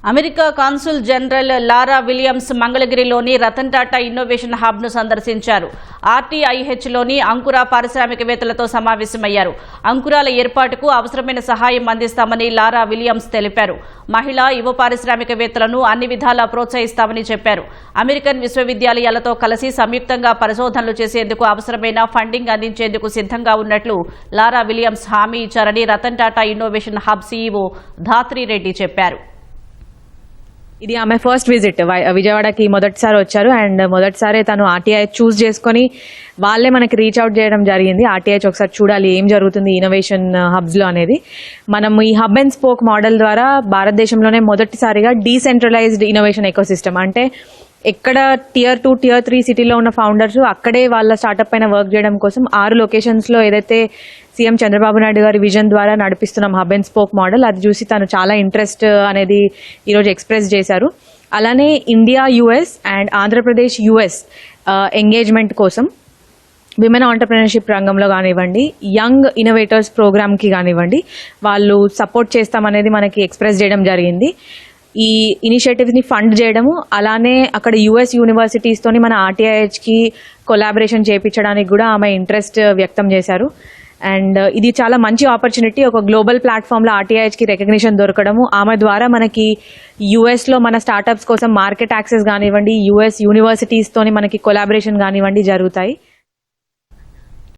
America consul general Laura Williams మంగళగిరిలోని Ratan Tata innovation హబ్ను సందర్శించారు. ఆర్టీఐహెచ్లోని అంకుర పారిశ్రామికవేత్తలతో సమావేశమయ్యారు. అంకురాల ఏర్పాటుకు అవసరమైన సహాయం అందిస్తామని లారా విలియమ్స్ తెలిపారు. మహిళా యువ పారిశ్రామికవేత్తలను అన్ని విధాలా ప్రోత్సహిస్తామని చెప్పారు. అమెరికన్ విశ్వవిద్యాలయాలతో కలిసి సంయుక్తంగా పరిశోధనలు చేసేందుకు అవసరమైన ఫండింగ్ అందించేందుకు సిద్ధంగా ఉన్నట్లు లారా విలియమ్స్ హామీ ఇచ్చారని Ratan Tata innovation hub CEO Dhatri Reddy చెప్పారు. ఇది ఆమె ఫస్ట్ విజిట్ విజయవాడకి మొదటిసారి వచ్చారు. అండ్ మొదటిసారి తను ఆర్టీఐ చూస్ చేసుకుని వాళ్ళే మనకి రీచ్ అవుట్ చేయడం జరిగింది. ఆర్టీఐ ఒకసారి చూడాలి ఏం జరుగుతుంది ఇన్నోవేషన్ హబ్స్లో అనేది. మనం ఈ హబ్ అండ్ స్పోక్ మోడల్ ద్వారా భారతదేశంలోనే మొదటిసారిగా డీసెంట్రలైజ్డ్ ఇన్నోవేషన్ ఎకోసిస్టమ్, అంటే ఎక్కడ Tier 2, Tier 3 సిటీలో ఉన్న ఫౌండర్స్ అక్కడే వాళ్ళ స్టార్ట్అప్ పైన వర్క్ చేయడం కోసం 6 లొకేషన్స్లో ఏదైతే సీఎం చంద్రబాబు నాయుడు గారి విజన్ ద్వారా నడిపిస్తున్నాం హబ్ అండ్ స్పోక్ మోడల్, అది చూసి తను చాలా ఇంట్రెస్ట్ అనేది ఈరోజు ఎక్స్ప్రెస్ చేశారు. అలానే India US and Andhra Pradesh US engagement కోసం విమెన్ ఆంటర్ప్రినర్షిప్ రంగంలో కానివ్వండి, యంగ్ ఇన్నోవేటర్స్ ప్రోగ్రామ్కి కానివ్వండి, వాళ్ళు సపోర్ట్ చేస్తామనేది మనకి ఎక్స్ప్రెస్ చేయడం జరిగింది. ఈ ఇనిషియేటివ్స్ని ఫండ్ చేయడము, అలానే అక్కడ US యూనివర్సిటీస్తోని మన ఆర్టీఐహెచ్కి కొలాబరేషన్ చేయించడానికి కూడా ఆమె ఇంట్రెస్ట్ వ్యక్తం చేశారు. అండ్ ఇది చాలా మంచి ఆపర్చునిటీ. ఒక గ్లోబల్ ప్లాట్ఫామ్లో ఆర్టీఐహెచ్కి రికగ్నిషన్ దొరకడము, ఆమె ద్వారా మనకి USలో మన స్టార్టప్స్ కోసం మార్కెట్ యాక్సెస్ కానివ్వండి, US యూనివర్సిటీస్తోని మనకి కొలాబరేషన్ కానివ్వండి జరుగుతాయి.